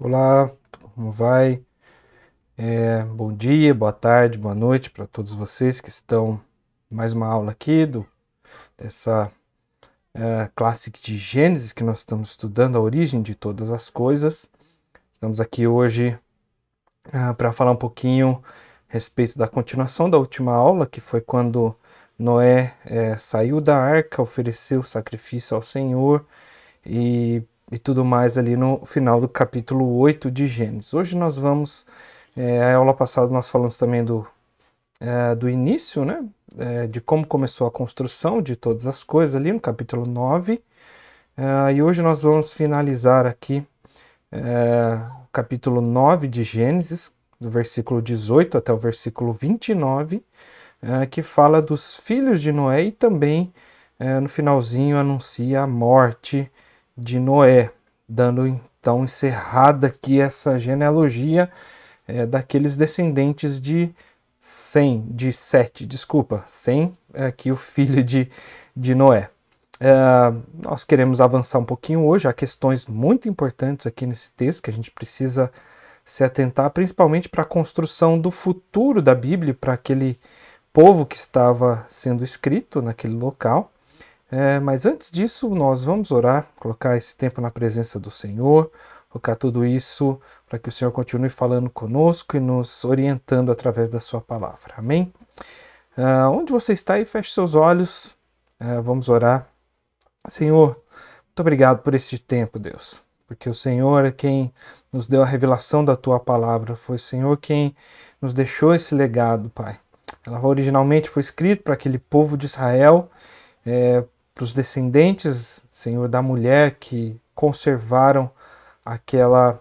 Olá, como vai? Bom dia, boa tarde, boa noite para todos vocês que estão em mais uma aula aqui dessa classe de Gênesis que nós estamos estudando a origem de todas as coisas. Estamos aqui hoje para falar um pouquinho a respeito da continuação da última aula, que foi quando Noé saiu da arca, ofereceu sacrifício ao Senhor e tudo mais ali no final do capítulo 8 de Gênesis. Hoje nós vamos a aula passada nós falamos também do início, né? De como começou a construção de todas as coisas ali no capítulo 9. E hoje nós vamos finalizar aqui o capítulo 9 de Gênesis, do versículo 18 até o versículo 29, que fala dos filhos de Noé e também no finalzinho anuncia a morte de Noé, dando então encerrada aqui essa genealogia daqueles descendentes de Sete, desculpa, Sem é aqui o filho de Noé. Nós queremos avançar um pouquinho hoje, há questões muito importantes aqui nesse texto que a gente precisa se atentar, principalmente para a construção do futuro da Bíblia, para aquele povo que estava sendo escrito naquele local. Mas antes disso, nós vamos orar, colocar esse tempo na presença do Senhor, colocar tudo isso para que o Senhor continue falando conosco e nos orientando através da sua palavra. Amém? Onde você está aí, feche seus olhos, vamos orar. Senhor, muito obrigado por este tempo, Deus, porque o Senhor é quem nos deu a revelação da tua palavra, foi o Senhor quem nos deixou esse legado, Pai. Ela originalmente foi escrita para aquele povo de Israel, para os descendentes, Senhor, da mulher que conservaram aquela,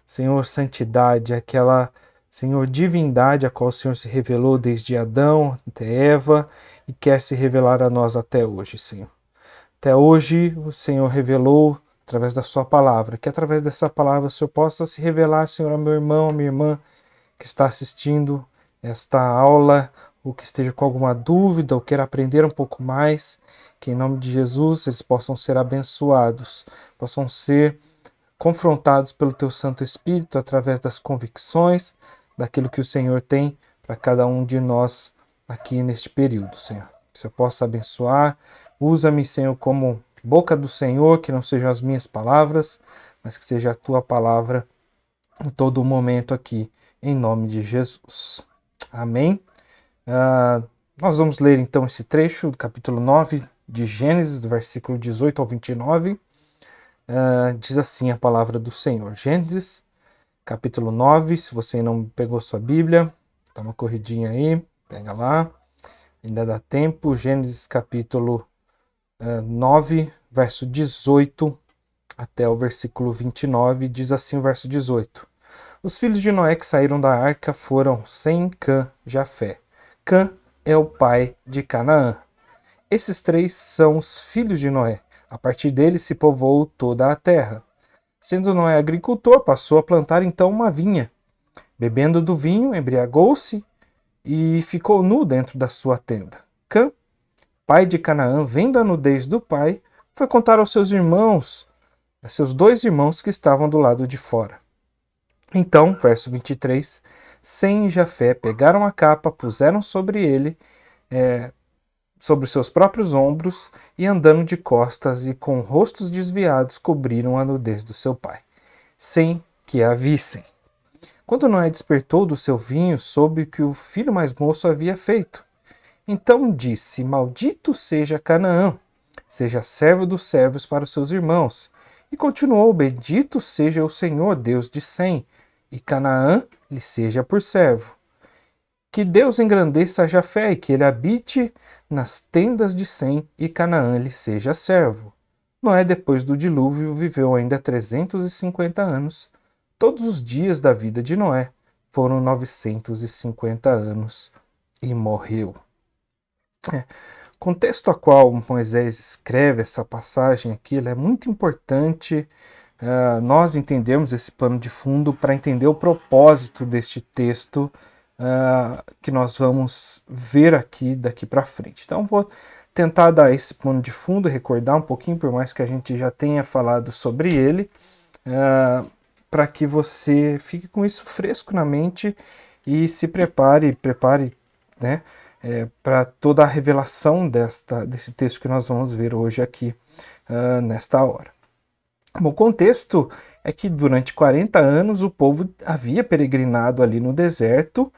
Senhor, santidade, aquela, Senhor, divindade a qual o Senhor se revelou desde Adão até Eva e quer se revelar a nós até hoje, Senhor. Até hoje o Senhor revelou através da sua palavra, que através dessa palavra o Senhor possa se revelar, Senhor, ao meu irmão, à minha irmã que está assistindo esta aula, ou que esteja com alguma dúvida, ou queira aprender um pouco mais, que em nome de Jesus eles possam ser abençoados, possam ser confrontados pelo Teu Santo Espírito através das convicções, daquilo que o Senhor tem para cada um de nós aqui neste período, Senhor. Que o Senhor possa abençoar, usa-me, Senhor, como boca do Senhor, que não sejam as minhas palavras, mas que seja a Tua palavra em todo momento aqui, em nome de Jesus. Amém? Nós vamos ler então esse trecho do capítulo 9 de Gênesis, do versículo 18 ao 29. Diz assim a palavra do Senhor. Gênesis, capítulo 9. Se você não pegou sua Bíblia, dá uma corridinha aí, pega lá. Ainda dá tempo. Gênesis, capítulo 9, verso 18 até o versículo 29. Diz assim o verso 18. Os filhos de Noé que saíram da arca foram Sem, Cã, Jafé. Cã é o pai de Canaã. Esses três são os filhos de Noé. A partir deles se povoou toda a terra. Sendo Noé agricultor, passou a plantar então uma vinha. Bebendo do vinho, embriagou-se e ficou nu dentro da sua tenda. Cã, pai de Canaã, vendo a nudez do pai, foi contar aos seus irmãos, a seus dois irmãos que estavam do lado de fora. Então, verso 23, Sem e Jafé pegaram a capa, puseram sobre ele, sobre os seus próprios ombros, e andando de costas e com rostos desviados, cobriram a nudez do seu pai, sem que a vissem. Quando Noé despertou do seu vinho, soube o que o filho mais moço havia feito. Então disse: Maldito seja Canaã, seja servo dos servos para os seus irmãos. E continuou: Bendito seja o Senhor, Deus de Sem, e Canaã lhe seja por servo. Que Deus engrandeça a Jafé e que ele habite nas tendas de Sem e Canaã lhe seja servo. Noé, depois do dilúvio, viveu ainda 350 anos. Todos os dias da vida de Noé foram 950 anos e morreu. O contexto a qual Moisés escreve essa passagem aqui é muito importante nós entendermos esse pano de fundo para entender o propósito deste texto que nós vamos ver aqui daqui para frente. Então vou tentar dar esse pano de fundo, recordar um pouquinho, por mais que a gente já tenha falado sobre ele, para que você fique com isso fresco na mente e se prepare, né, para toda a revelação desse texto que nós vamos ver hoje aqui, nesta hora. Bom, o contexto é que durante 40 anos o povo havia peregrinado ali no deserto.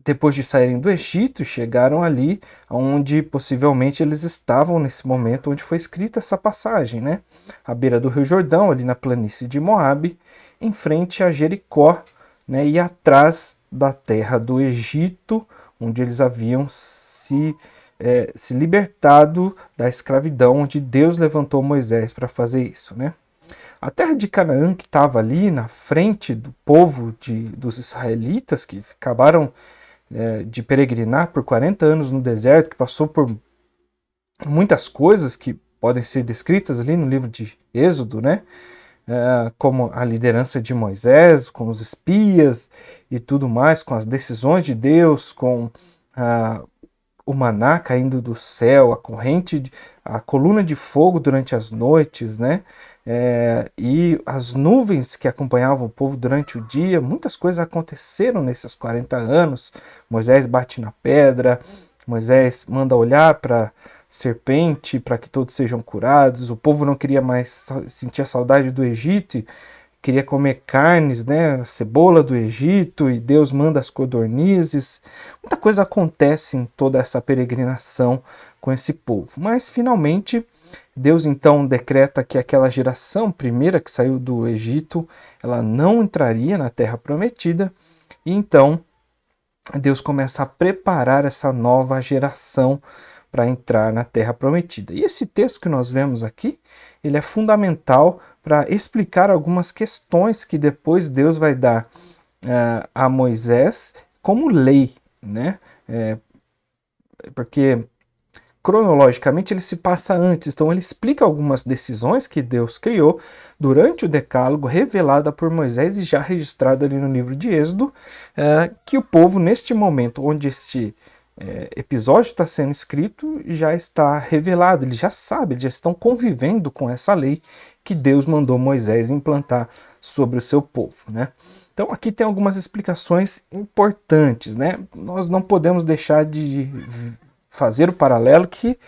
Depois de saírem do Egito, chegaram ali onde possivelmente eles estavam nesse momento onde foi escrita essa passagem, né? À beira do Rio Jordão, ali na planície de Moabe, em frente a Jericó, né? E atrás da terra do Egito, onde eles haviam se libertado da escravidão, onde Deus levantou Moisés para fazer isso, né? A terra de Canaã, que estava ali na frente do povo dos israelitas, que acabaram de peregrinar por 40 anos no deserto, que passou por muitas coisas que podem ser descritas ali no livro de Êxodo, né? Como a liderança de Moisés, com os espias e tudo mais, com as decisões de Deus, com o maná caindo do céu, a coluna de fogo durante as noites, né? E as nuvens que acompanhavam o povo durante o dia. Muitas coisas aconteceram nesses 40 anos. Moisés bate na pedra, Moisés manda olhar para serpente para que todos sejam curados. O povo não queria mais sentir a saudade do Egito e queria comer carnes, né, a cebola do Egito, e Deus manda as codornizes. Muita coisa acontece em toda essa peregrinação com esse povo. Mas finalmente Deus então decreta que aquela geração primeira que saiu do Egito, ela não entraria na terra prometida, e então Deus começa a preparar essa nova geração para entrar na terra prometida. E esse texto que nós vemos aqui, ele é fundamental para explicar algumas questões que depois Deus vai dar a Moisés como lei, né? Porque cronologicamente ele se passa antes, então ele explica algumas decisões que Deus criou durante o Decálogo, revelada por Moisés e já registrada ali no livro de Êxodo, que o povo, neste momento onde este episódio está sendo escrito, já está revelado, eles já sabem, eles já estão convivendo com essa lei que Deus mandou Moisés implantar sobre o seu povo, né? Então aqui tem algumas explicações importantes, né? Nós não podemos deixar de fazer o paralelo que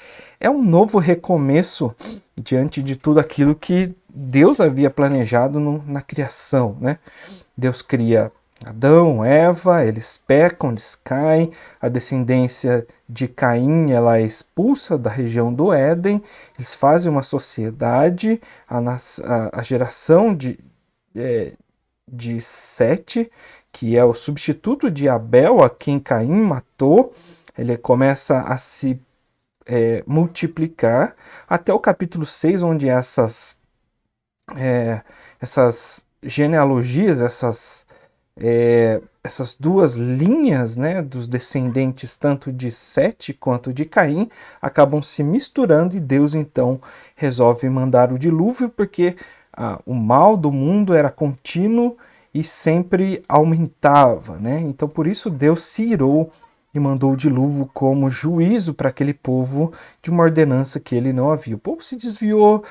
é um novo recomeço diante de tudo aquilo que Deus havia planejado na criação, né? Deus cria Adão, Eva, eles pecam, eles caem, a descendência de Caim ela é expulsa da região do Éden, eles fazem uma sociedade, a geração de Sete, que é o substituto de Abel, a quem Caim matou, ele começa a se multiplicar, até o capítulo 6, onde essas genealogias, essas duas linhas, né, dos descendentes tanto de Sete quanto de Caim acabam se misturando, e Deus então resolve mandar o dilúvio, porque o mal do mundo era contínuo e sempre aumentava, né? Então por isso Deus se irou e mandou o dilúvio como juízo para aquele povo de uma ordenança que ele não havia. O povo se desviou,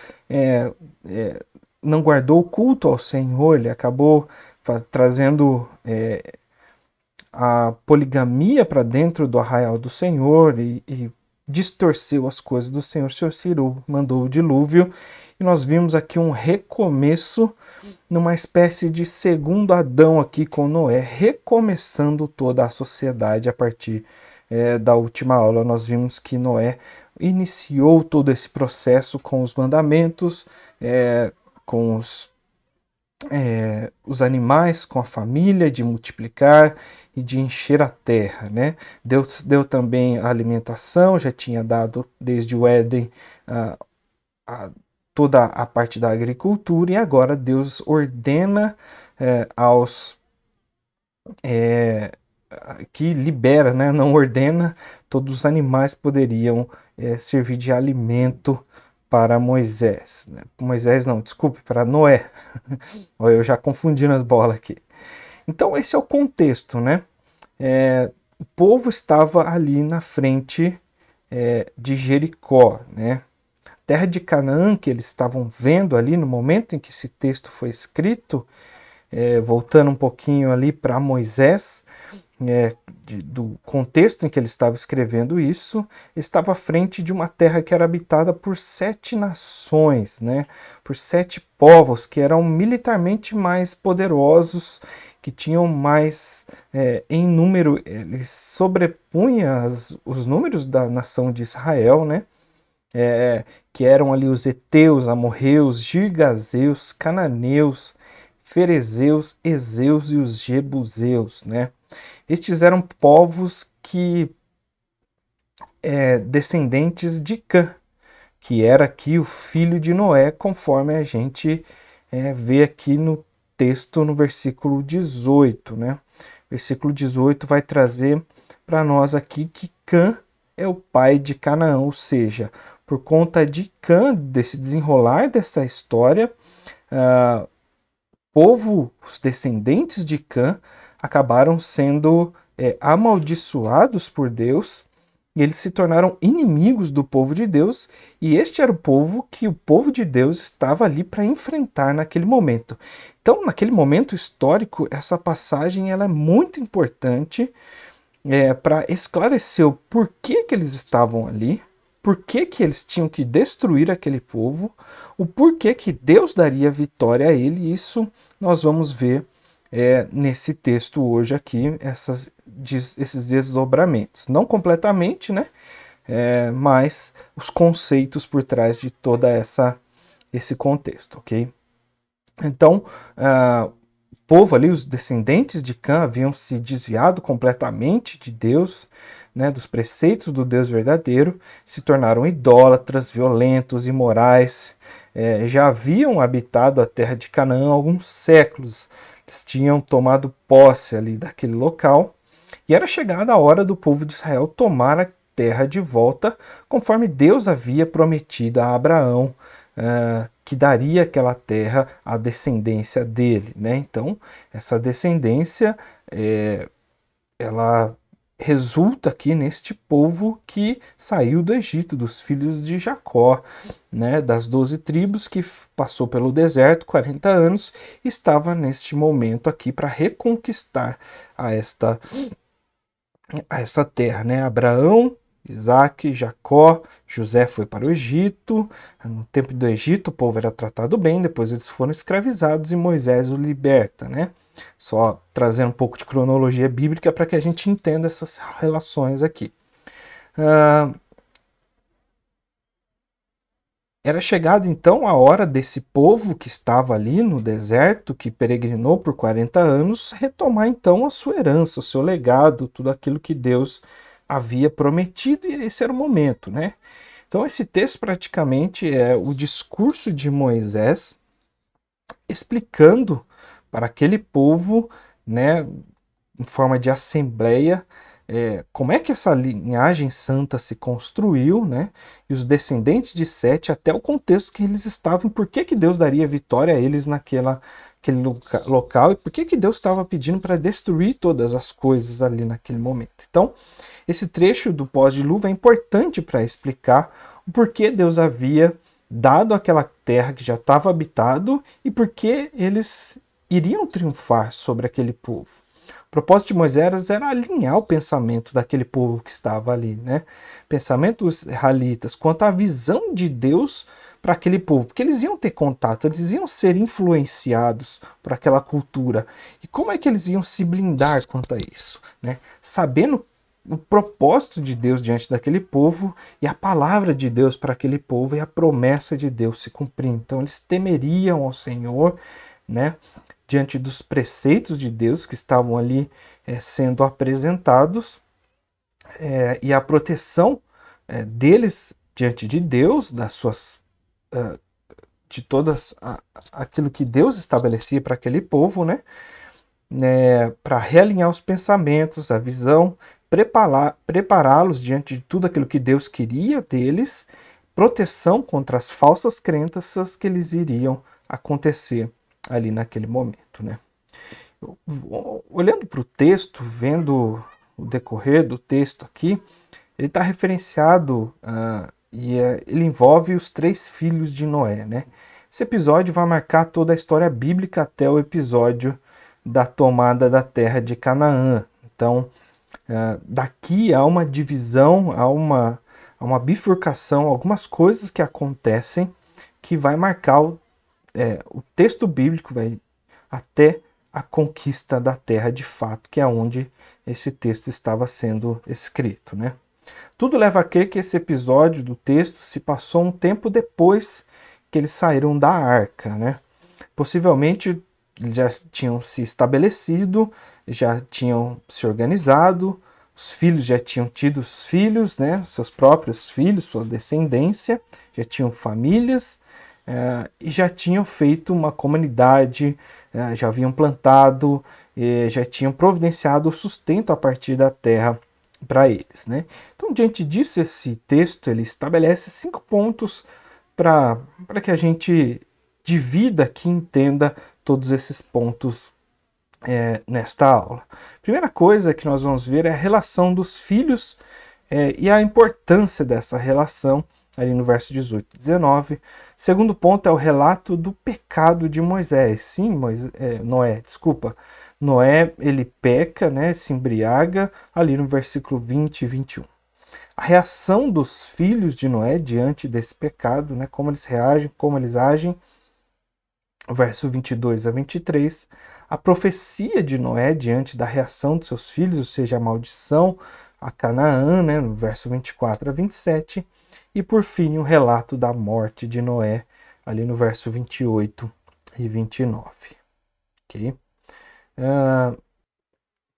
não guardou o culto ao Senhor, ele acabou trazendo a poligamia para dentro do arraial do Senhor e distorceu as coisas do Senhor. O Senhor Ciro mandou o dilúvio e nós vimos aqui um recomeço numa espécie de segundo Adão aqui com Noé, recomeçando toda a sociedade a partir da última aula. Nós vimos que Noé iniciou todo esse processo com os mandamentos, com os animais, com a família, de multiplicar e de encher a terra, né? Deus deu também a alimentação, já tinha dado desde o Éden toda a parte da agricultura, e agora Deus ordena que libera, né? Não ordena, todos os animais poderiam servir de alimento para Moisés. Moisés não, desculpe, para Noé. Eu já confundi as bolas aqui. Então esse é o contexto, né? O povo estava ali na frente de Jericó, né? terra de Canaã que eles estavam vendo ali no momento em que esse texto foi escrito, voltando um pouquinho ali para Moisés, do contexto em que ele estava escrevendo isso, estava à frente de uma terra que era habitada por 7 nações, né? Por 7 povos que eram militarmente mais poderosos, que tinham mais em número, eles sobrepunham os números da nação de Israel, né? Que eram ali os heteus, amorreus, girgazeus, cananeus, ferezeus, ezeus e os jebuseus, né? Estes eram povos que descendentes de Cã, que era aqui o filho de Noé, conforme a gente vê aqui no texto no versículo 18, né? Versículo 18 vai trazer para nós aqui que Cã é o pai de Canaã, ou seja, por conta de Cã, desse desenrolar dessa história, os descendentes de Cã, acabaram sendo amaldiçoados por Deus e eles se tornaram inimigos do povo de Deus, e este era o povo que o povo de Deus estava ali para enfrentar naquele momento. Então, naquele momento histórico, essa passagem ela é muito importante para esclarecer o porquê que eles estavam ali, por que eles tinham que destruir aquele povo, o porquê que Deus daria vitória a ele. E isso nós vamos ver nesse texto hoje aqui, esses desdobramentos. Não completamente, né? Mas os conceitos por trás de toda esse contexto, ok? Então, o povo ali, os descendentes de Cã, haviam se desviado completamente de Deus, né, dos preceitos do Deus verdadeiro, se tornaram idólatras, violentos, imorais, já haviam habitado a terra de Canaã há alguns séculos, eles tinham tomado posse ali daquele local, e era chegada a hora do povo de Israel tomar a terra de volta, conforme Deus havia prometido a Abraão, que daria aquela terra à descendência dele, né? Então, essa descendência, ela resulta aqui neste povo que saiu do Egito, dos filhos de Jacó, né? Das 12 tribos, que passou pelo deserto 40 anos, e estava neste momento aqui para reconquistar a essa terra, né? Abraão, Isaac, Jacó, José foi para o Egito. No tempo do Egito o povo era tratado bem, depois eles foram escravizados e Moisés o liberta, né? Só trazendo um pouco de cronologia bíblica para que a gente entenda essas relações aqui. Era chegada então a hora desse povo que estava ali no deserto, que peregrinou por 40 anos, retomar então a sua herança, o seu legado, tudo aquilo que Deus havia prometido, e esse era o momento, né? Então esse texto praticamente é o discurso de Moisés explicando para aquele povo, né, em forma de assembleia, como é que essa linhagem santa se construiu, né? E os descendentes de Sete, até o contexto que eles estavam, por que Deus daria vitória a eles aquele local, e por que Deus estava pedindo para destruir todas as coisas ali naquele momento. Então, esse trecho do pós-dilúvio é importante para explicar o porquê Deus havia dado aquela terra que já estava habitado e por que eles iriam triunfar sobre aquele povo. O propósito de Moisés era alinhar o pensamento daquele povo que estava ali, né? Pensamento dos israelitas quanto à visão de Deus para aquele povo, porque eles iam ter contato, eles iam ser influenciados por aquela cultura. E como é que eles iam se blindar quanto a isso, né? Sabendo o propósito de Deus diante daquele povo e a palavra de Deus para aquele povo e a promessa de Deus se cumprindo. Então eles temeriam ao Senhor, né? Diante dos preceitos de Deus que estavam ali sendo apresentados, e a proteção deles diante de Deus, de todas aquilo que Deus estabelecia para aquele povo, né? Para realinhar os pensamentos, a visão, prepará-los diante de tudo aquilo que Deus queria deles, proteção contra as falsas crenças que eles iriam acontecer ali naquele momento, né? Olhando para o texto, vendo o decorrer do texto aqui, ele está referenciado ele envolve os 3 filhos de Noé, né? Esse episódio vai marcar toda a história bíblica até o episódio da tomada da terra de Canaã. Então, daqui há uma divisão, há uma bifurcação, algumas coisas que acontecem que vai marcar o texto bíblico vai até a conquista da terra de fato, que é onde esse texto estava sendo escrito, né? Tudo leva a crer que esse episódio do texto se passou um tempo depois que eles saíram da arca, né? Possivelmente já tinham se estabelecido, já tinham se organizado, os filhos já tinham tido os filhos, né? Seus próprios filhos, sua descendência, já tinham famílias, e já tinham feito uma comunidade, já haviam plantado, já tinham providenciado o sustento a partir da terra para eles, né? Então, diante disso, esse texto ele estabelece 5 pontos para que a gente divida aqui e entenda todos esses pontos nesta aula. Primeira coisa que nós vamos ver é a relação dos filhos e a importância dessa relação ali no verso 18 e 19. Segundo ponto é o relato do pecado de Moisés. Sim, Noé, desculpa. Noé, ele peca, né, se embriaga, ali no versículo 20 e 21. A reação dos filhos de Noé diante desse pecado, né, como eles reagem, como eles agem, verso 22 a 23. A profecia de Noé diante da reação dos seus filhos, ou seja, a maldição a Canaã, né, no verso 24 a 27. E por fim, o relato da morte de Noé, ali no verso 28 e 29. Ok?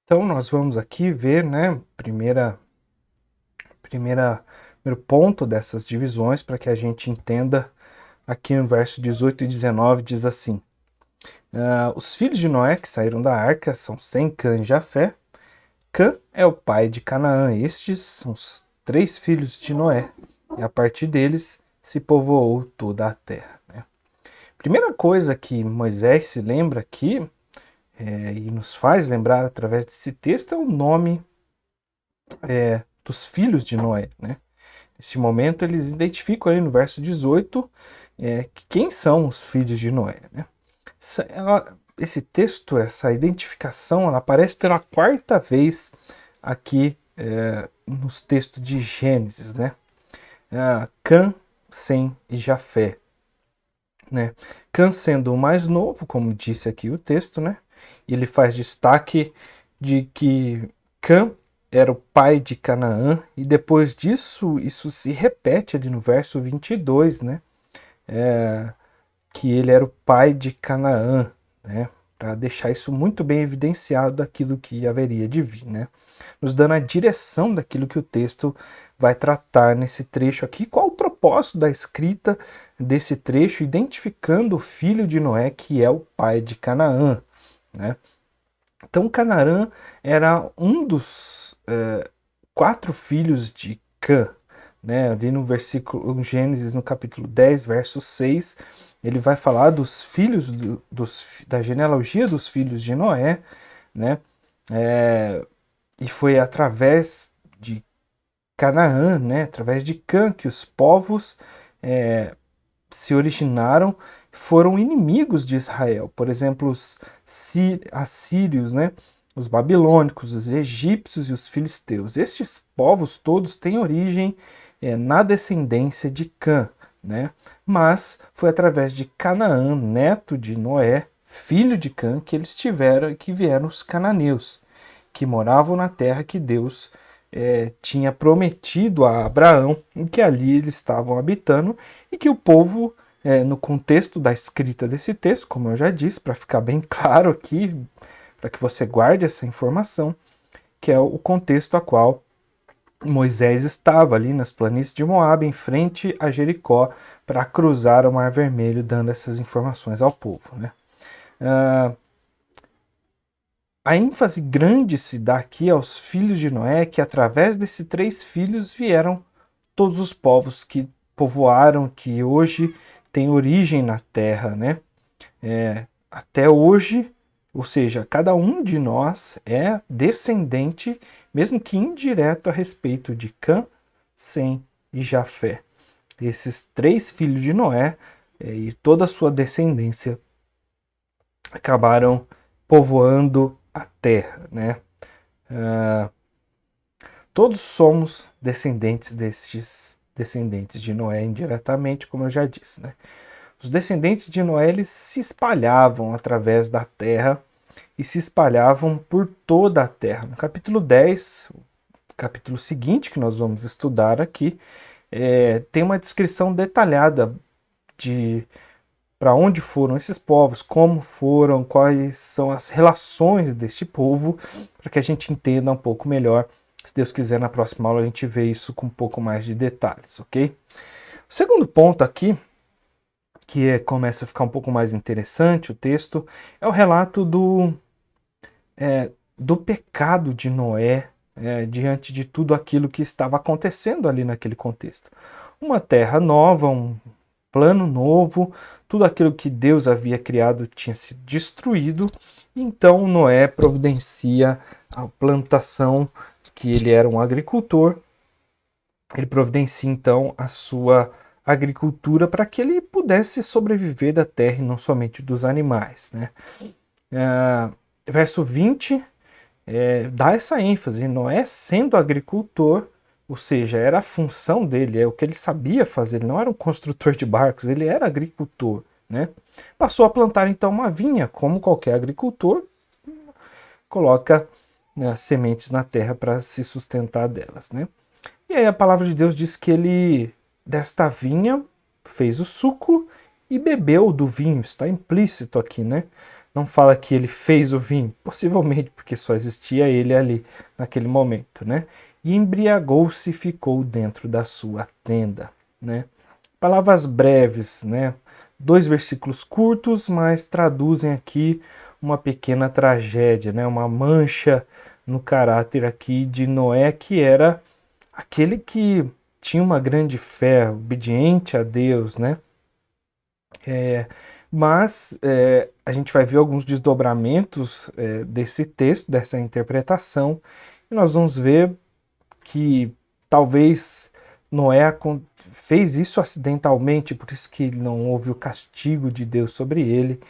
Então, nós vamos aqui ver, né, primeiro ponto dessas divisões, para que a gente entenda. Aqui no verso 18 e 19 diz assim: os filhos de Noé que saíram da arca são Sem, Cã e Jafé. Cã é o pai de Canaã. Estes são os 3 filhos de Noé, e a partir deles se povoou toda a terra, né? Primeira coisa que Moisés se lembra aqui, e nos faz lembrar através desse texto, é o nome dos filhos de Noé, né? Nesse momento eles identificam ali no verso 18 quem são os filhos de Noé, né? Esse texto, essa identificação, ela aparece pela 4ª vez aqui nos textos de Gênesis, né? Cã, Sem e Jafé, né? Cã sendo o mais novo, como disse aqui o texto, né? Ele faz destaque de que Cã era o pai de Canaã, e depois disso, isso se repete ali no verso 22, né? Que ele era o pai de Canaã, né? Para deixar isso muito bem evidenciado daquilo que haveria de vir, né? Nos dando a direção daquilo que o texto vai tratar nesse trecho aqui, qual o propósito da escrita desse trecho, identificando o filho de Noé, que é o pai de Canaã, né? Então, Canaã era um dos 4 filhos de Cã, né? Ali no versículo, Gênesis, no capítulo 10, verso 6, ele vai falar dos filhos, da genealogia dos filhos de Noé, né? E foi através de Canaã, né? Através de Cã, que os povos se originaram, foram inimigos de Israel. Por exemplo, os assírios, né? Os babilônicos, os egípcios e os filisteus. Estes povos todos têm origem na descendência de Cã, né? Mas foi através de Canaã, neto de Noé, filho de Cã, que vieram os cananeus, que moravam na terra que Deus tinha prometido a Abraão, em que ali eles estavam habitando, e que o povo, no contexto da escrita desse texto, como eu já disse, para ficar bem claro aqui, para que você guarde essa informação, que é o contexto a qual Moisés estava ali nas planícies de Moabe, em frente a Jericó, para cruzar o Mar Vermelho, dando essas informações ao povo, né? A ênfase grande se dá aqui aos filhos de Noé, que através desses 3 filhos vieram todos os povos que povoaram, que hoje têm origem na terra, né? Até hoje, ou seja, cada um de nós é descendente, mesmo que indireto, a respeito de Cã, Sem e Jafé. esses 3 filhos de Noé e toda a sua descendência acabaram povoando a terra, né? Todos somos descendentes descendentes de Noé indiretamente, como eu já disse, né? Os descendentes de Noé, eles se espalhavam através da terra e se espalhavam por toda a terra. No capítulo 10, o capítulo seguinte que nós vamos estudar aqui, tem uma descrição detalhada de para onde foram esses povos, como foram, quais são as relações deste povo, para que a gente entenda um pouco melhor. Se Deus quiser, na próxima aula a gente vê isso com um pouco mais de detalhes, ok? O segundo ponto aqui, que começa a ficar um pouco mais interessante o texto, é o relato do pecado de Noé diante de tudo aquilo que estava acontecendo ali naquele contexto. Uma terra nova, um plano novo, tudo aquilo que Deus havia criado tinha sido destruído, então Noé providencia a plantação, que ele era um agricultor, ele providencia então a sua agricultura para que ele pudesse sobreviver da terra e não somente dos animais, né? Verso 20 dá essa ênfase, Noé sendo agricultor, ou seja, era a função dele, é o que ele sabia fazer, ele não era um construtor de barcos, ele era agricultor, né? Passou a plantar então uma vinha, como qualquer agricultor, coloca, né, sementes na terra para se sustentar delas, né? E aí a palavra de Deus diz que ele, desta vinha, fez o suco e bebeu do vinho, está implícito aqui, né? Não fala que ele fez o vinho, possivelmente porque só existia ele ali naquele momento, né? E embriagou-se e ficou dentro da sua tenda, né? Palavras breves, né? 2 versículos curtos, mas traduzem aqui uma pequena tragédia, né? Uma mancha no caráter aqui de Noé, que era aquele que tinha uma grande fé, obediente a Deus, né? Mas a gente vai ver alguns desdobramentos desse texto, dessa interpretação, e nós vamos ver que talvez Noé fez isso acidentalmente, por isso que não houve o castigo de Deus sobre ele,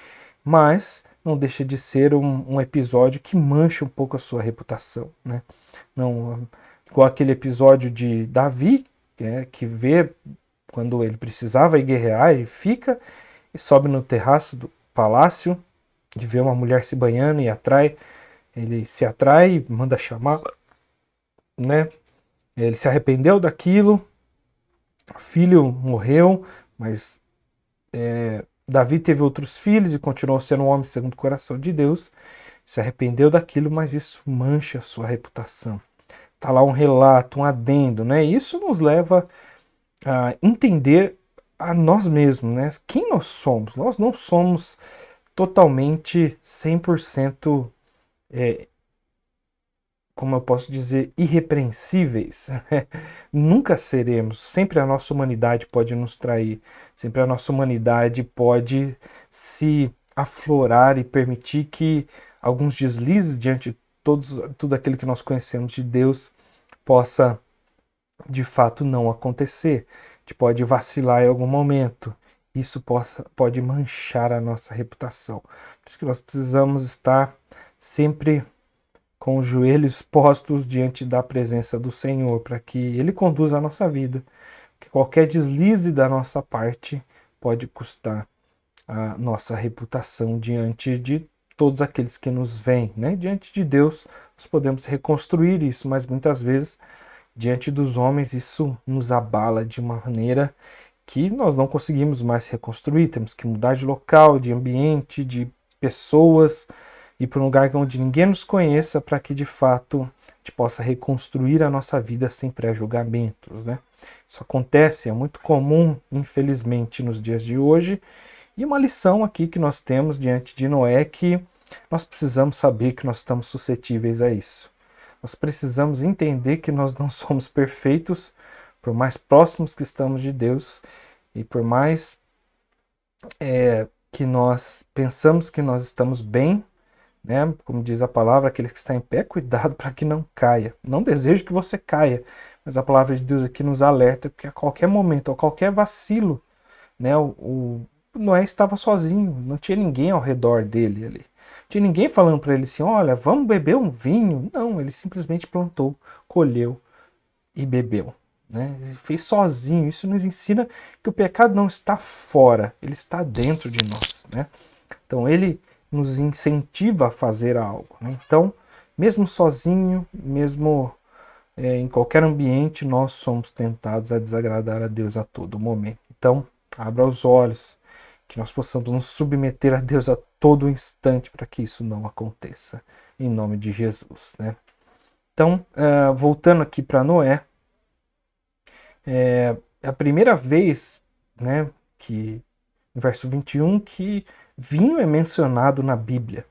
mas não deixa de ser um episódio que mancha um pouco a sua reputação, né? Não, igual aquele episódio de Davi, que vê quando ele precisava ir guerrear, ele fica e sobe no terraço do palácio, de ver uma mulher se banhando e ele se atrai, manda chamar, né? Ele se arrependeu daquilo, o filho morreu, mas Davi teve outros filhos e continuou sendo um homem segundo o coração de Deus, se arrependeu daquilo, mas isso mancha a sua reputação. Tá lá um relato, um adendo, né? Isso nos leva a entender a nós mesmos, né? Quem nós somos? Nós não somos totalmente 100%, como eu posso dizer, irrepreensíveis. Nunca seremos. Sempre a nossa humanidade pode nos trair. Sempre a nossa humanidade pode se aflorar e permitir que alguns deslizes diante de tudo aquilo que nós conhecemos de Deus possa de fato não acontecer. A gente pode vacilar em algum momento. Isso pode manchar a nossa reputação. Por isso que nós precisamos estar sempre com os joelhos postos diante da presença do Senhor, para que Ele conduza a nossa vida. Que qualquer deslize da nossa parte pode custar a nossa reputação diante de todos aqueles que nos veem, né? Diante de Deus, nós podemos reconstruir isso, mas muitas vezes diante dos homens isso nos abala de uma maneira que nós não conseguimos mais reconstruir. Temos que mudar de local, de ambiente, de pessoas, ir para um lugar onde ninguém nos conheça, para que de fato a gente possa reconstruir a nossa vida sem pré-julgamentos, né? Isso acontece, é muito comum, infelizmente, nos dias de hoje. E uma lição aqui que nós temos diante de Noé é que nós precisamos saber que nós estamos suscetíveis a isso. Nós precisamos entender que nós não somos perfeitos, por mais próximos que estamos de Deus e por mais que nós pensamos que nós estamos bem, né? Como diz a palavra, aquele que está em pé, cuidado para que não caia. Não desejo que você caia, Mas a palavra de Deus aqui nos alerta porque a qualquer momento, a qualquer vacilo, né, Noé estava sozinho, não tinha ninguém ao redor dele ali. Não tinha ninguém falando para ele assim, olha, vamos beber um vinho. Não, ele simplesmente plantou, colheu e bebeu. Né? Ele fez sozinho. Isso nos ensina que o pecado não está fora, ele está dentro de nós. Né? Então ele nos incentiva a fazer algo. Né? Então, mesmo sozinho, mesmo em qualquer ambiente, nós somos tentados a desagradar a Deus a todo momento. Então, abra os olhos, que nós possamos nos submeter a Deus a todo instante para que isso não aconteça, em nome de Jesus. Né? Então, voltando aqui para Noé, é a primeira vez, né, que no verso 21, que vinho é mencionado na Bíblia.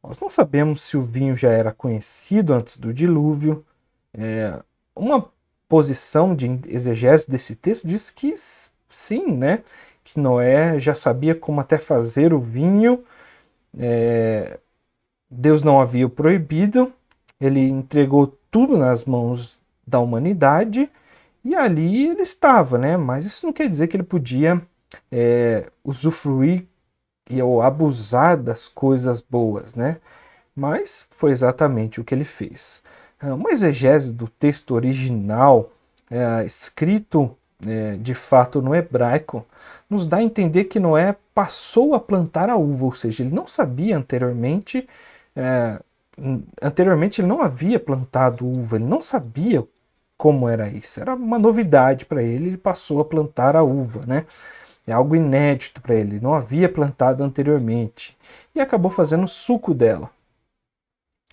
Nós não sabemos se o vinho já era conhecido antes do dilúvio. Uma posição de exegese desse texto diz que sim, né? Que Noé já sabia como até fazer o vinho. Deus não havia o proibido. Ele entregou tudo nas mãos da humanidade e ali ele estava, né? Mas isso não quer dizer que ele podia usufruir ou abusar das coisas boas, né? Mas foi exatamente o que ele fez. Uma exegese do texto original, escrito de fato no hebraico, nos dá a entender que Noé passou a plantar a uva, ou seja, ele não sabia anteriormente, ele não havia plantado uva, ele não sabia como era isso, era uma novidade para ele, ele passou a plantar a uva, né? É algo inédito para ele, não havia plantado anteriormente, e acabou fazendo suco dela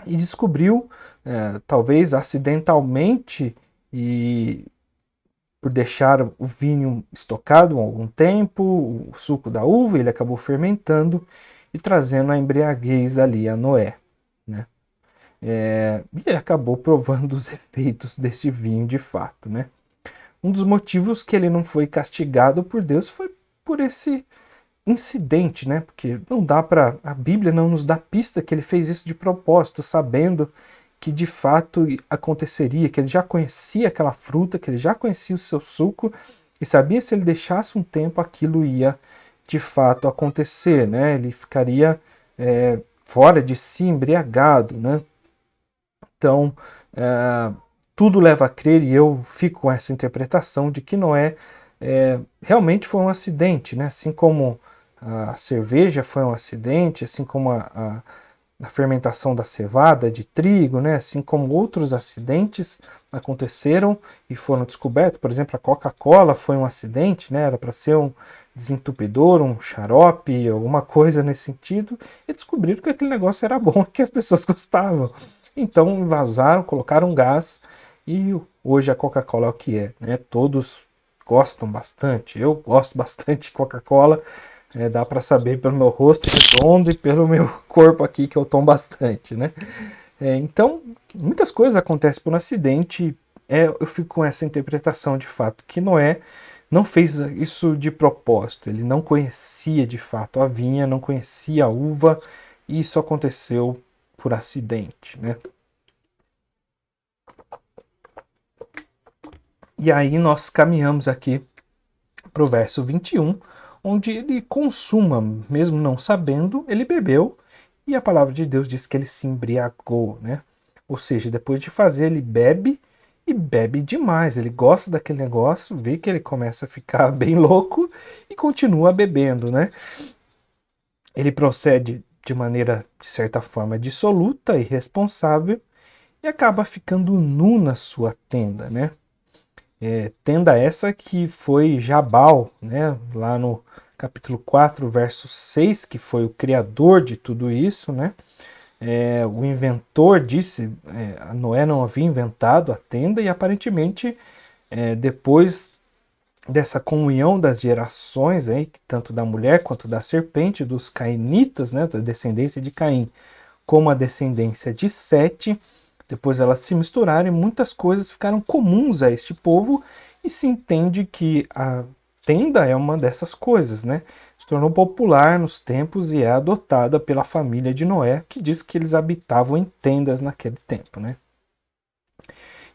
e descobriu, talvez acidentalmente e por deixar o vinho estocado há algum tempo, o suco da uva, ele acabou fermentando e trazendo a embriaguez ali a Noé. Né? E acabou provando os efeitos desse vinho de fato. Né? Um dos motivos que ele não foi castigado por Deus foi por esse incidente, né? Porque não dá para a Bíblia não nos dá pista que ele fez isso de propósito, sabendo que de fato aconteceria, que ele já conhecia aquela fruta, que ele já conhecia o seu suco e sabia se ele deixasse um tempo aquilo ia de fato acontecer, né? Ele ficaria fora de si, embriagado, né? Então tudo leva a crer e eu fico com essa interpretação de que Noé realmente foi um acidente, né? Assim como a cerveja foi um acidente, assim como a fermentação da cevada, de trigo, né? Assim como outros acidentes aconteceram e foram descobertos. Por exemplo, a Coca-Cola foi um acidente, né? Era para ser um desentupidor, um xarope, alguma coisa nesse sentido, e descobriram que aquele negócio era bom, que as pessoas gostavam. Então vazaram, colocaram gás e hoje a Coca-Cola é o que é, né? Todos gostam bastante. Eu gosto bastante de Coca-Cola. Dá para saber pelo meu rosto redondo e pelo meu corpo aqui que eu tomo bastante, né? Então, muitas coisas acontecem por um acidente. Eu fico com essa interpretação de fato que Noé não fez isso de propósito. Ele não conhecia de fato a vinha, não conhecia a uva e isso aconteceu por acidente, né? E aí nós caminhamos aqui para o verso 21, onde ele consuma, mesmo não sabendo, ele bebeu, e a palavra de Deus diz que ele se embriagou, né? Ou seja, depois de fazer, ele bebe e bebe demais. Ele gosta daquele negócio, vê que ele começa a ficar bem louco e continua bebendo, né? Ele procede de maneira, de certa forma, dissoluta e irresponsável e acaba ficando nu na sua tenda, né? Tenda essa que foi Jabal, né? Lá no capítulo 4, verso 6, que foi o criador de tudo isso, né? O inventor disse, Noé não havia inventado a tenda e aparentemente depois dessa comunhão das gerações, aí, tanto da mulher quanto da serpente, dos cainitas, né? Da descendência de Caim, como a descendência de Sete, depois elas se misturaram e muitas coisas ficaram comuns a este povo e se entende que a tenda é uma dessas coisas, né? Se tornou popular nos tempos e é adotada pela família de Noé, que diz que eles habitavam em tendas naquele tempo, né?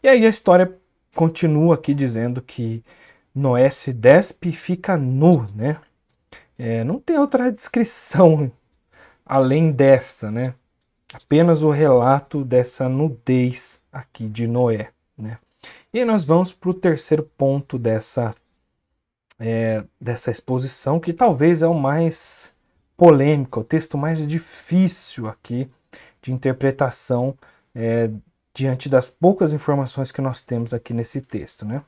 E aí a história continua aqui dizendo que Noé se despe e fica nu, né? Não tem outra descrição além dessa, né? Apenas o relato dessa nudez aqui de Noé, né? E aí nós vamos para o terceiro ponto dessa exposição, que talvez é o mais polêmico, o texto mais difícil aqui de interpretação diante das poucas informações que nós temos aqui nesse texto, né?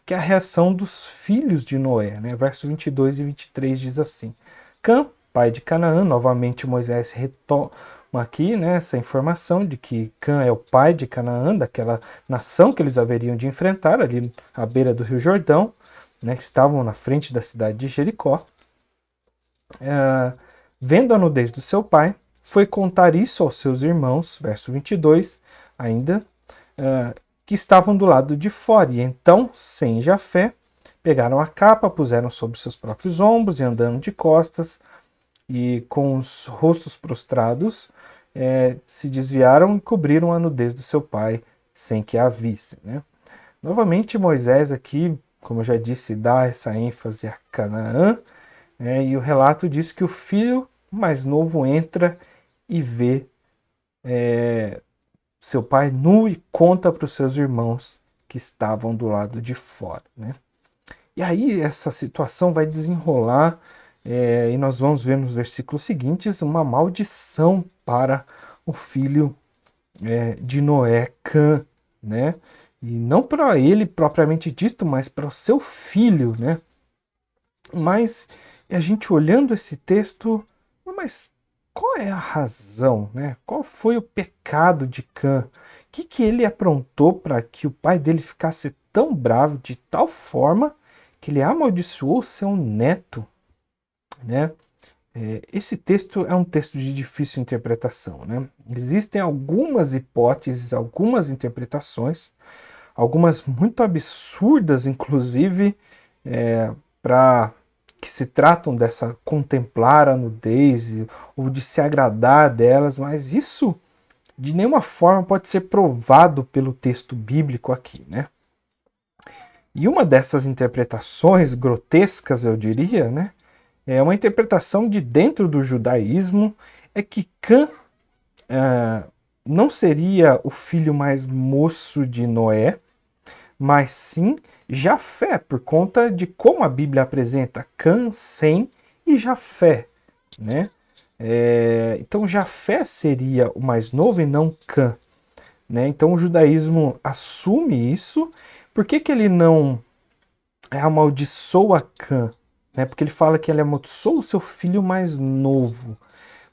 Que é a reação dos filhos de Noé, né? Verso 22 e 23 diz assim: Cã, pai de Canaã, novamente Moisés retoma aqui, né, essa informação de que Cã é o pai de Canaã, daquela nação que eles haveriam de enfrentar ali à beira do Rio Jordão, né, que estavam na frente da cidade de Jericó. Vendo a nudez do seu pai, foi contar isso aos seus irmãos, verso 22, ainda, que estavam do lado de fora. E então, sem Jafé, pegaram a capa, puseram sobre seus próprios ombros e andando de costas e com os rostos prostrados, se desviaram e cobriram a nudez do seu pai sem que a vissem, né? Novamente, Moisés aqui, como eu já disse, dá essa ênfase a Canaã, e o relato diz que o filho mais novo entra e vê seu pai nu e conta para os seus irmãos que estavam do lado de fora, né? E aí essa situação vai desenrolar e nós vamos ver nos versículos seguintes uma maldição para o filho de Noé, Cã, né? E não para ele propriamente dito, mas para o seu filho, né? Mas a gente olhando esse texto, mas qual é a razão, né? Qual foi o pecado de Cã? O que ele aprontou para que o pai dele ficasse tão bravo de tal forma que ele amaldiçoou seu neto, né? Esse texto é um texto de difícil interpretação, né? Existem algumas hipóteses, algumas interpretações, algumas muito absurdas, inclusive, para que se tratam dessa contemplar a nudez ou de se agradar delas, mas isso de nenhuma forma pode ser provado pelo texto bíblico aqui, né? E uma dessas interpretações grotescas, eu diria, né, é uma interpretação de dentro do judaísmo, é que Cã não seria o filho mais moço de Noé, mas sim Jafé, por conta de como a Bíblia apresenta Cã, Sem e Jafé, né? Então Jafé seria o mais novo e não Cã, né? Então o judaísmo assume isso. Por que ele não amaldiçoa Cã? Né? Porque ele fala que ele amaldiçoou o seu filho mais novo.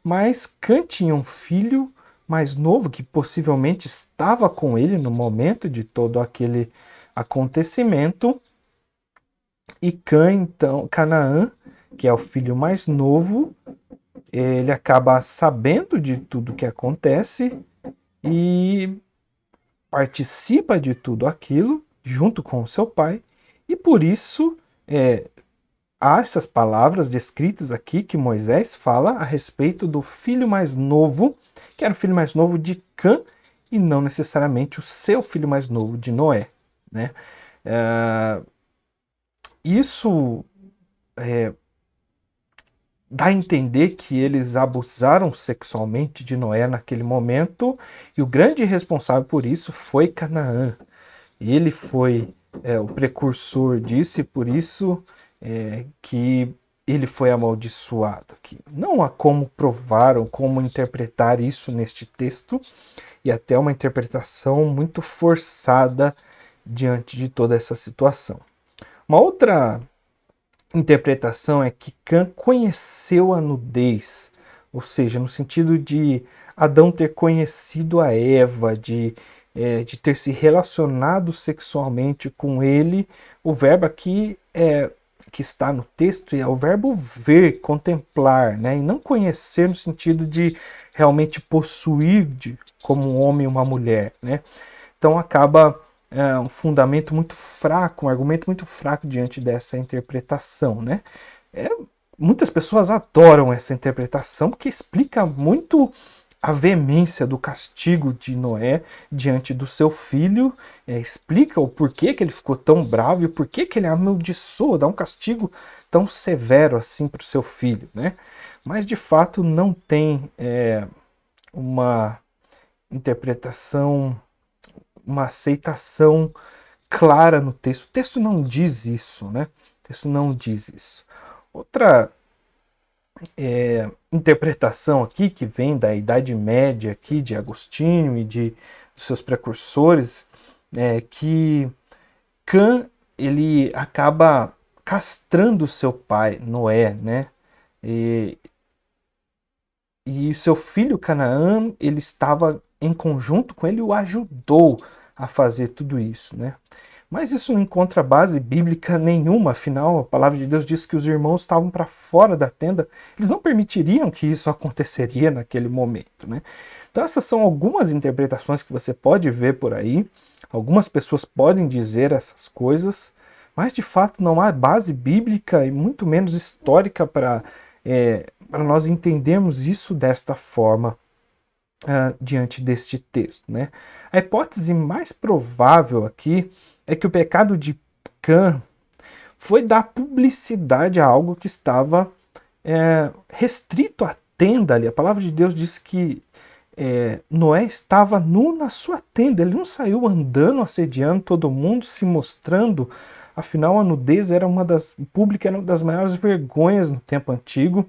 Mas Cã tinha um filho mais novo que possivelmente estava com ele no momento de todo aquele acontecimento. E Cã, então, Canaã, que é o filho mais novo, ele acaba sabendo de tudo que acontece e participa de tudo aquilo junto com o seu pai, e por isso há essas palavras descritas aqui que Moisés fala a respeito do filho mais novo, que era o filho mais novo de Cã, e não necessariamente o seu filho mais novo de Noé, né? Isso dá a entender que eles abusaram sexualmente de Noé naquele momento, e o grande responsável por isso foi Canaã. Ele foi o precursor disso, e por isso que ele foi amaldiçoado aqui. Não há como provar ou como interpretar isso neste texto, e até uma interpretação muito forçada diante de toda essa situação. Uma outra interpretação é que Cã conheceu a nudez, ou seja, no sentido de Adão ter conhecido a Eva, de ter se relacionado sexualmente com ele. O verbo aqui que está no texto é o verbo ver, contemplar, né? E não conhecer no sentido de realmente possuir como um homem e uma mulher, né? Então acaba um fundamento muito fraco, um argumento muito fraco diante dessa interpretação, né? Muitas pessoas adoram essa interpretação porque explica muito a veemência do castigo de Noé diante do seu filho, explica o porquê que ele ficou tão bravo e o porquê que ele amaldiçoa, dá um castigo tão severo assim para o seu filho, né? Mas de fato não tem uma interpretação, uma aceitação clara no texto. O texto não diz isso, né? O texto não diz isso. Outra interpretação aqui que vem da Idade Média aqui de Agostinho e de seus precursores é que Cã ele acaba castrando seu pai Noé, né? E seu filho Canaã ele estava em conjunto com ele e o ajudou a fazer tudo isso, né? Mas isso não encontra base bíblica nenhuma, afinal a palavra de Deus diz que os irmãos estavam para fora da tenda, eles não permitiriam que isso aconteceria naquele momento, né? Então essas são algumas interpretações que você pode ver por aí, algumas pessoas podem dizer essas coisas, mas de fato não há base bíblica e muito menos histórica para nós entendermos isso desta forma diante deste texto, né? A hipótese mais provável aqui é que o pecado de Cã foi dar publicidade a algo que estava restrito à tenda ali. A palavra de Deus diz que Noé estava nu na sua tenda, ele não saiu andando, assediando todo mundo, se mostrando. Afinal, a nudez era pública era uma das maiores vergonhas no tempo antigo.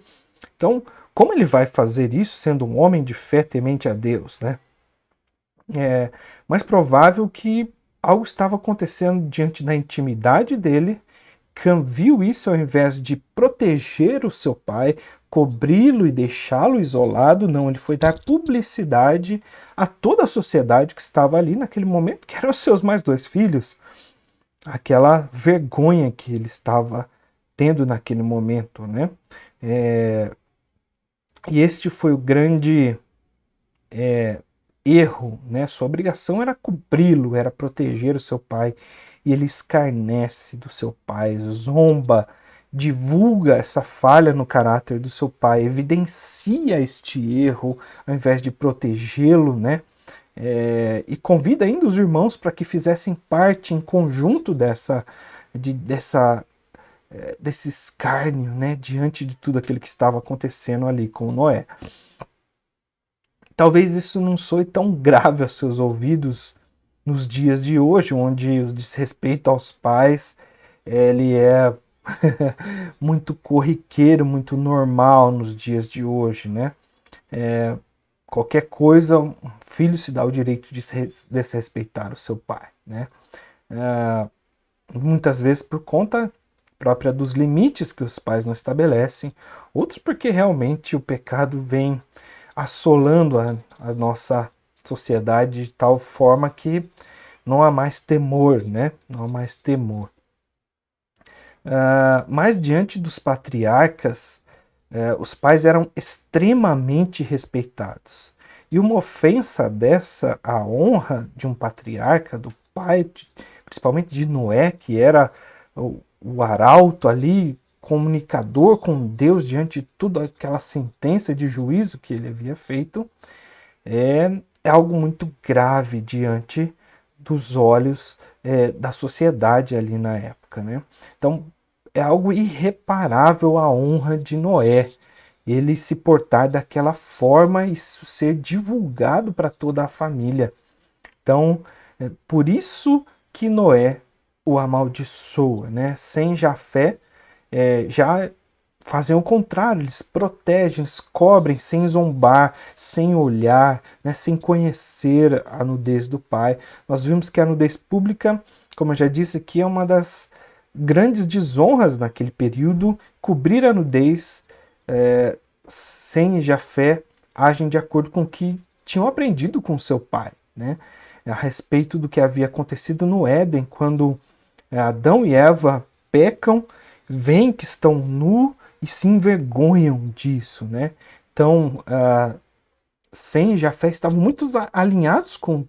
Então, como ele vai fazer isso sendo um homem de fé temente a Deus, né? É mais provável que algo estava acontecendo diante da intimidade dele. Cã viu isso, ao invés de proteger o seu pai, cobri-lo e deixá-lo isolado, não, ele foi dar publicidade a toda a sociedade que estava ali naquele momento, que eram os seus mais dois filhos. Aquela vergonha que ele estava tendo naquele momento, né? E este foi o grande erro, né? Sua obrigação era cobri-lo, era proteger o seu pai. E ele escarnece do seu pai, zomba, divulga essa falha no caráter do seu pai, evidencia este erro ao invés de protegê-lo, né? E convida ainda os irmãos para que fizessem parte em conjunto desse escárnio, né? Diante de tudo aquilo que estava acontecendo ali com Noé. Talvez isso não soe tão grave aos seus ouvidos nos dias de hoje, onde o desrespeito aos pais ele é muito corriqueiro, muito normal nos dias de hoje, né? Qualquer coisa, um filho se dá o direito de desrespeitar o seu pai, né? Muitas vezes por conta própria dos limites que os pais não estabelecem, outros porque realmente o pecado vem assolando a nossa sociedade de tal forma que não há mais temor, né? Não há mais temor. Mas diante dos patriarcas, os pais eram extremamente respeitados. E uma ofensa dessa à honra de um patriarca, do pai, principalmente de Noé, que era o arauto ali, comunicador com Deus diante de toda aquela sentença de juízo que ele havia feito, é algo muito grave diante dos olhos da sociedade ali na época, né? Então é algo irreparável a honra de Noé, ele se portar daquela forma e isso ser divulgado para toda a família. Então, por isso que Noé o amaldiçoa, né? Sem Jafé, já fazem o contrário, eles protegem, eles cobrem sem zombar, sem olhar, né? Sem conhecer a nudez do pai. Nós vimos que a nudez pública, como eu já disse aqui, é uma das grandes desonras naquele período. Cobrir a nudez sem Jafé agem de acordo com o que tinham aprendido com seu pai, né? A respeito do que havia acontecido no Éden, quando Adão e Eva pecam, veem que estão nus e se envergonham disso, né? Então, Sem e Jafé estavam muito alinhados com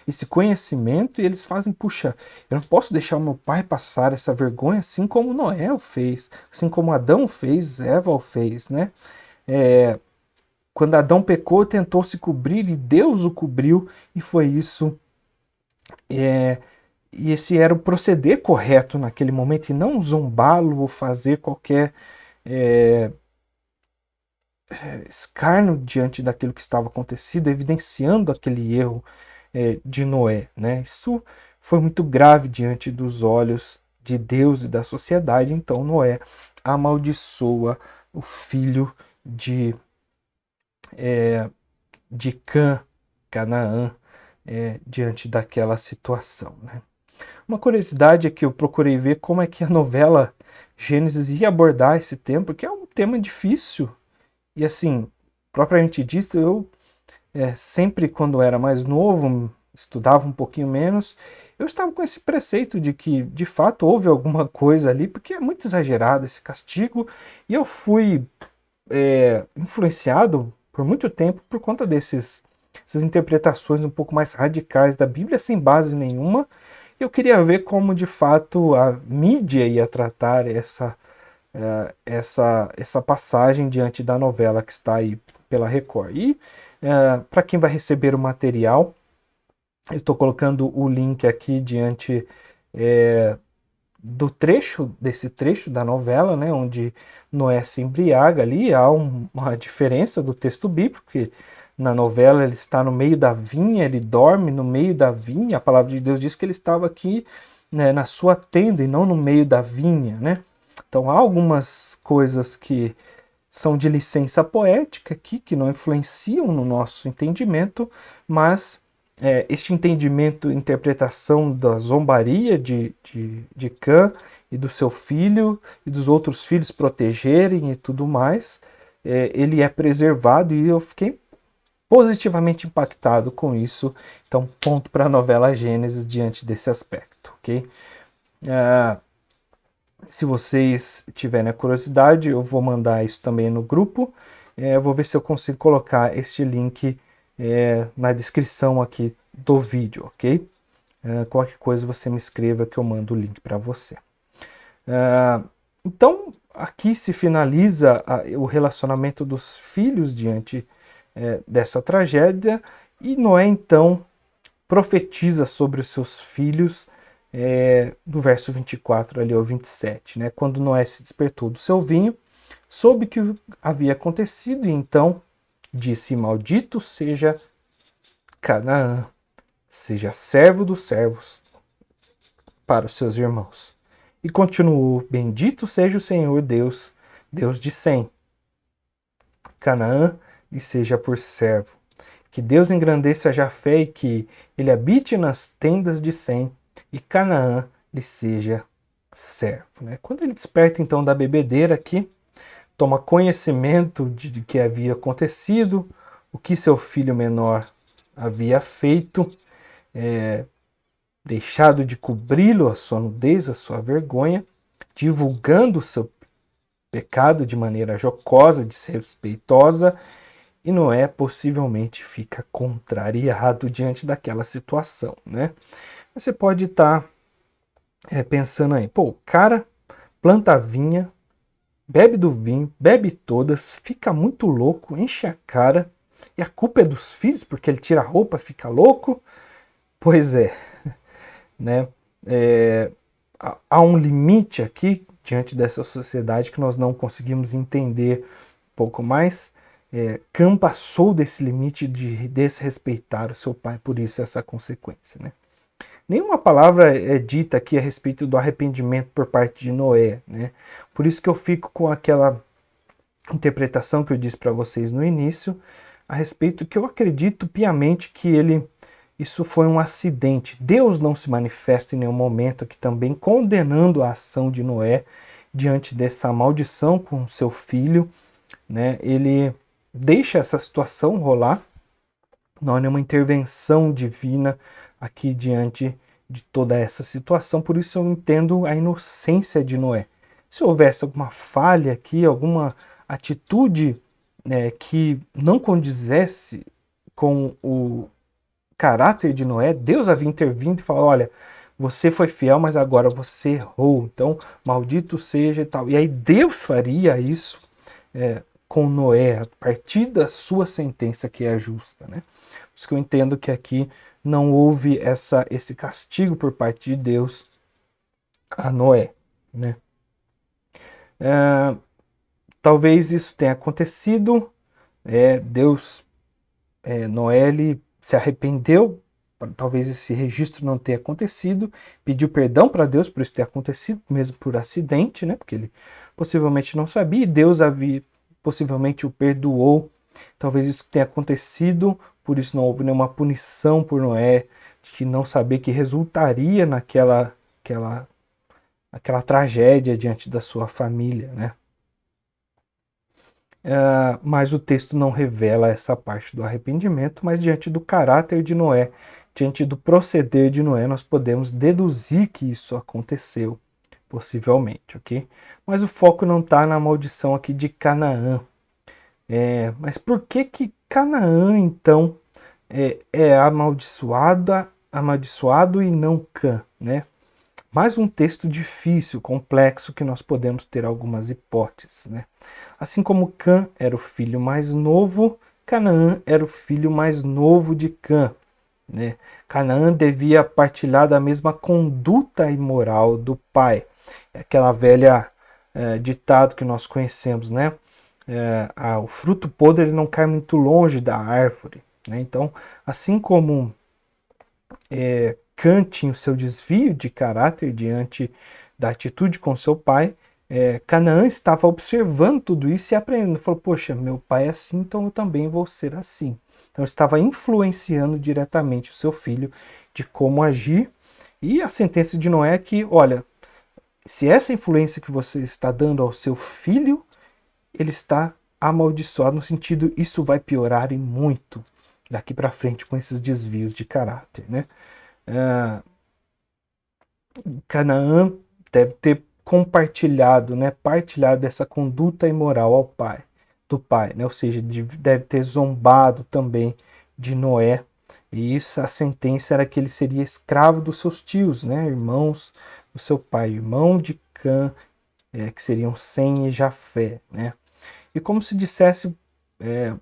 esse conhecimento e eles fazem, puxa, eu não posso deixar o meu pai passar essa vergonha assim como Noé o fez, assim como Adão fez, Eva o fez, né? quando Adão pecou, tentou se cobrir e Deus o cobriu, e foi isso. E esse era o proceder correto naquele momento, e não zombá-lo ou fazer qualquer escárnio diante daquilo que estava acontecendo, evidenciando aquele erro de Noé, né? Isso foi muito grave diante dos olhos de Deus e da sociedade. Então Noé amaldiçoa o filho de Canaã, diante daquela situação, né? Uma curiosidade é que eu procurei ver como é que a novela Gênesis ia abordar esse tema, porque é um tema difícil. E assim, propriamente dito, eu sempre quando era mais novo, estudava um pouquinho menos, eu estava com esse preceito de que de fato houve alguma coisa ali, porque é muito exagerado esse castigo, e eu fui influenciado por muito tempo por conta essas interpretações um pouco mais radicais da Bíblia, sem base nenhuma. Eu queria ver como de fato a mídia ia tratar essa passagem diante da novela que está aí pela Record. E para quem vai receber o material, eu estou colocando o link aqui diante desse trecho da novela, né, onde Noé se embriaga ali. Há uma diferença do texto bíblico, porque na novela ele está no meio da vinha, ele dorme no meio da vinha. A palavra de Deus diz que ele estava aqui, né, na sua tenda e não no meio da vinha, né? Então há algumas coisas que são de licença poética aqui, que não influenciam no nosso entendimento, mas este entendimento, interpretação da zombaria de Cã e do seu filho e dos outros filhos protegerem e tudo mais, ele é preservado, e eu fiquei positivamente impactado com isso. Então, ponto para a novela Gênesis diante desse aspecto, ok? Se vocês tiverem a curiosidade, eu vou mandar isso também no grupo. Eu vou ver se eu consigo colocar este link na descrição aqui do vídeo, ok? Qualquer coisa você me escreva que eu mando o link para você. Então, aqui se finaliza o relacionamento dos filhos diante dessa tragédia, e Noé então profetiza sobre os seus filhos do verso 24 ali ao 27, né? Quando Noé se despertou do seu vinho, soube que havia acontecido, e então disse: maldito seja Canaã, seja servo dos servos para os seus irmãos. E continuou: bendito seja o Senhor Deus, Deus de Sem. Canaã lhe seja por servo. Que Deus engrandeça Jafé, e que ele habite nas tendas de Sem, e Canaã lhe seja servo. Né? Quando ele desperta então da bebedeira aqui, toma conhecimento de que havia acontecido, o que seu filho menor havia feito, deixado de cobri-lo, a sua nudez, a sua vergonha, divulgando o seu pecado de maneira jocosa, desrespeitosa, e Noé possivelmente fica contrariado diante daquela situação, né? Você pode estar pensando aí, pô, o cara planta a vinha, bebe do vinho, bebe todas, fica muito louco, enche a cara, e a culpa é dos filhos porque ele tira a roupa, fica louco. Pois é, né? Há um limite aqui diante dessa sociedade que nós não conseguimos entender um pouco mais. Cã passou desse limite de desrespeitar o seu pai, por isso essa consequência, né? Nenhuma palavra é dita aqui a respeito do arrependimento por parte de Noé, né? Por isso que eu fico com aquela interpretação que eu disse para vocês no início, a respeito que eu acredito piamente que isso foi um acidente. Deus não se manifesta em nenhum momento aqui também condenando a ação de Noé diante dessa maldição com seu filho, né? Ele deixa essa situação rolar, não há nenhuma intervenção divina aqui diante de toda essa situação. Por isso eu entendo a inocência de Noé. Se houvesse alguma falha aqui, alguma atitude que não condizesse com o caráter de Noé, Deus havia intervindo e falado: olha, você foi fiel, mas agora você errou, então maldito seja e tal. E aí Deus faria isso com Noé, a partir da sua sentença que é justa, né? Por isso que eu entendo que aqui não houve esse castigo por parte de Deus a Noé, né? Talvez isso tenha acontecido, Noé ele se arrependeu, talvez esse registro não tenha acontecido, pediu perdão para Deus por isso ter acontecido, mesmo por acidente, né? Porque ele possivelmente não sabia, e Deus possivelmente o perdoou. Talvez isso tenha acontecido, por isso não houve nenhuma punição por Noé, de não saber que resultaria aquela tragédia diante da sua família, né? Mas o texto não revela essa parte do arrependimento, mas diante do caráter de Noé, diante do proceder de Noé, nós podemos deduzir que isso aconteceu, possivelmente, ok? Mas o foco não está na maldição aqui de Canaã. Mas por que Canaã, então, é amaldiçoado e não Cã, né? Mais um texto difícil, complexo, que nós podemos ter algumas hipóteses, né? Assim como Cã era o filho mais novo, Canaã era o filho mais novo de Cã, né? Canaã devia partilhar da mesma conduta imoral do pai. Aquela velha ditado que nós conhecemos, né? O fruto podre ele não cai muito longe da árvore, né? Então, assim como Cã tinha o seu desvio de caráter diante da atitude com seu pai, Canaã estava observando tudo isso e aprendendo. Falou, poxa, meu pai é assim, então eu também vou ser assim. Então estava influenciando diretamente o seu filho de como agir. E a sentença de Noé é que, olha, se essa influência que você está dando ao seu filho, ele está amaldiçoado, no sentido, isso vai piorar e muito daqui para frente com esses desvios de caráter, né? Canaã deve ter compartilhado, né, partilhado essa conduta imoral do pai, né? Ou seja, deve ter zombado também de Noé. E isso, a sentença era que ele seria escravo dos seus tios, né, irmãos do seu pai, irmão de Cã, que seriam Sem e Jafé, né? E como se dissesse,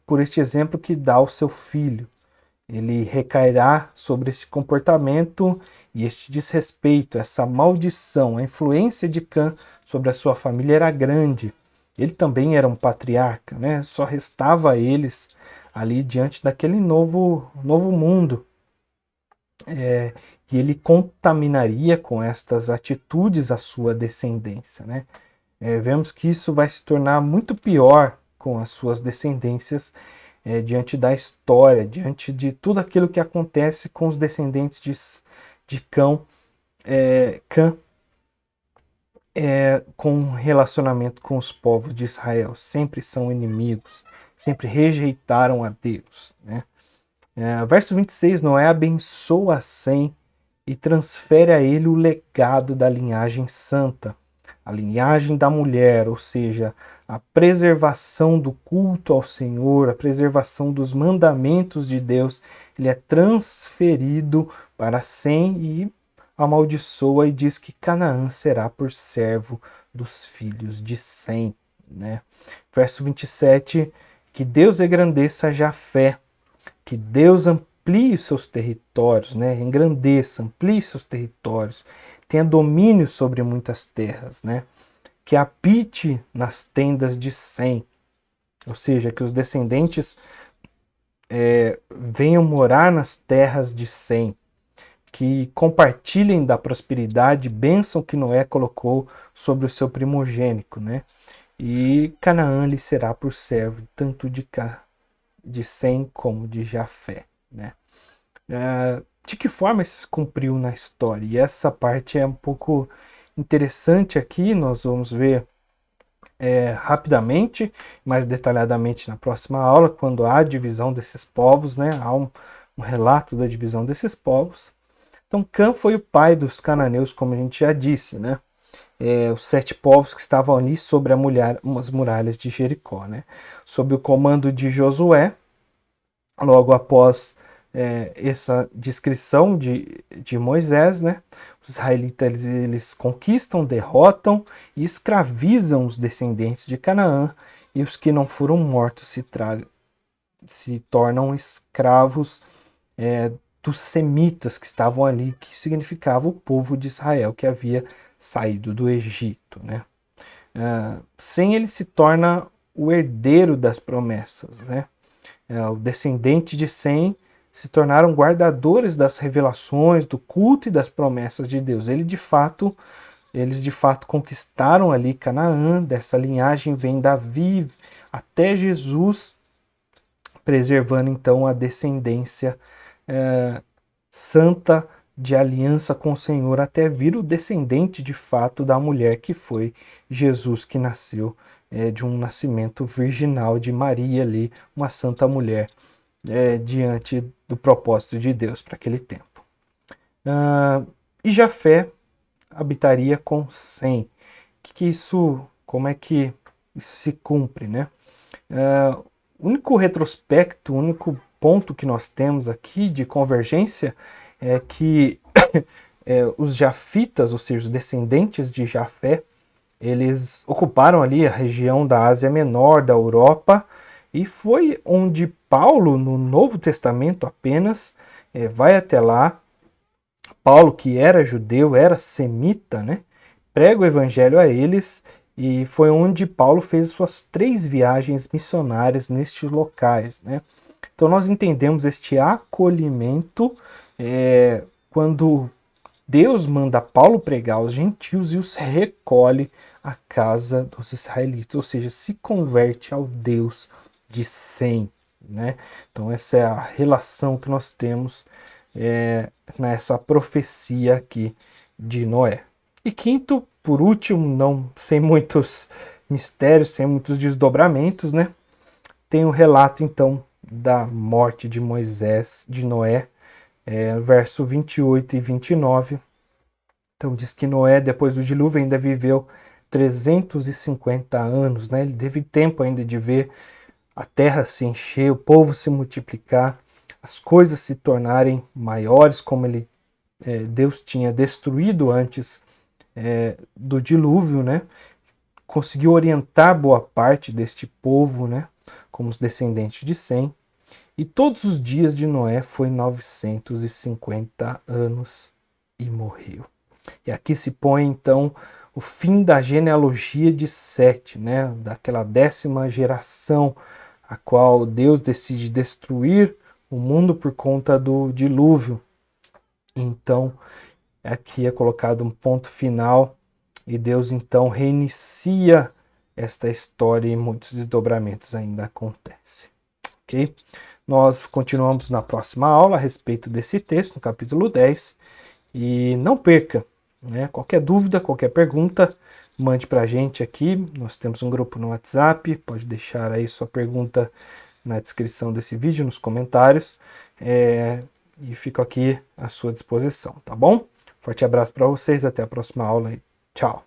por este exemplo que dá ao seu filho, ele recairá sobre esse comportamento e este desrespeito, essa maldição. A influência de Cã sobre a sua família era grande. Ele também era um patriarca, né? Só restava a eles ali diante daquele novo mundo. E ele contaminaria com estas atitudes a sua descendência, né? Vemos que isso vai se tornar muito pior com as suas descendências diante da história, diante de tudo aquilo que acontece com os descendentes de Cã, com relacionamento com os povos de Israel. Sempre são inimigos, sempre rejeitaram a Deus, né? Verso 26, Noé abençoa Sem e transfere a ele o legado da linhagem santa, a linhagem da mulher, ou seja, a preservação do culto ao Senhor, a preservação dos mandamentos de Deus, ele é transferido para Sem e amaldiçoa e diz que Canaã será por servo dos filhos de Sem, né? Verso 27, que Deus engrandeça Jafé, que Deus amplie seus territórios, né? Engrandeça, amplie seus territórios, tenha domínio sobre muitas terras, né? Que habite nas tendas de Sem, ou seja, que os descendentes venham morar nas terras de Sem, que compartilhem da prosperidade e bênção que Noé colocou sobre o seu primogênito, né? E Canaã lhe será por servo, tanto de Sem como de Jafé, né? De que forma isso se cumpriu na história? E essa parte é um pouco interessante aqui, nós vamos ver rapidamente, mais detalhadamente na próxima aula, quando há a divisão desses povos, né? Há um relato da divisão desses povos. Então, Cã foi o pai dos cananeus, como a gente já disse, né? Os 7 povos que estavam ali sobre as muralhas de Jericó, né? Sob o comando de Josué, logo após essa descrição de Moisés, né? Os israelitas eles conquistam, derrotam e escravizam os descendentes de Canaã e os que não foram mortos se tornam escravos dos semitas que estavam ali, que significava o povo de Israel que havia saído do Egito, né? Sem ele se torna o herdeiro das promessas, né? O descendente de Sem se tornaram guardadores das revelações, do culto e das promessas de Deus. Eles de fato conquistaram ali Canaã, dessa linhagem vem Davi até Jesus, preservando então a descendência santa de aliança com o Senhor, até vir o descendente de fato da mulher que foi Jesus, que nasceu de um nascimento virginal de Maria ali, uma santa mulher, diante do propósito de Deus para aquele tempo. E Jafé habitaria com Sem. Como é que isso se cumpre, né? O único retrospecto, o único ponto que nós temos aqui de convergência é que os jafitas, ou seja, os descendentes de Jafé, eles ocuparam ali a região da Ásia Menor, da Europa, e foi onde Paulo, no Novo Testamento apenas, vai até lá. Paulo, que era judeu, era semita, né? Prega o evangelho a eles, e foi onde Paulo fez suas 3 viagens missionárias nestes locais, né? Então nós entendemos este acolhimento quando Deus manda Paulo pregar aos gentios e os recolhe à casa dos israelitas, ou seja, se converte ao Deus de Sem, né? Então essa é a relação que nós temos nessa profecia aqui de Noé. E quinto, por último, não sem muitos mistérios, sem muitos desdobramentos, né? Tem o relato então da morte de Moisés, de Noé, verso 28 e 29. Então diz que Noé, depois do dilúvio, ainda viveu 350 anos, né? Ele teve tempo ainda de ver a terra se encher, o povo se multiplicar, as coisas se tornarem maiores, como Deus tinha destruído antes do dilúvio, né? Conseguiu orientar boa parte deste povo, né? Como os descendentes de Sem. E todos os dias de Noé foi 950 anos e morreu. E aqui se põe então o fim da genealogia de Sete, né? Daquela 10ª geração, a qual Deus decide destruir o mundo por conta do dilúvio. Então, aqui é colocado um ponto final e Deus então reinicia esta história e muitos desdobramentos ainda acontecem. Ok? Nós continuamos na próxima aula a respeito desse texto, no capítulo 10. E não perca, né? Qualquer dúvida, qualquer pergunta, mande para a gente aqui. Nós temos um grupo no WhatsApp, pode deixar aí sua pergunta na descrição desse vídeo, nos comentários. E fico aqui à sua disposição, tá bom? Forte abraço para vocês, até a próxima aula e tchau!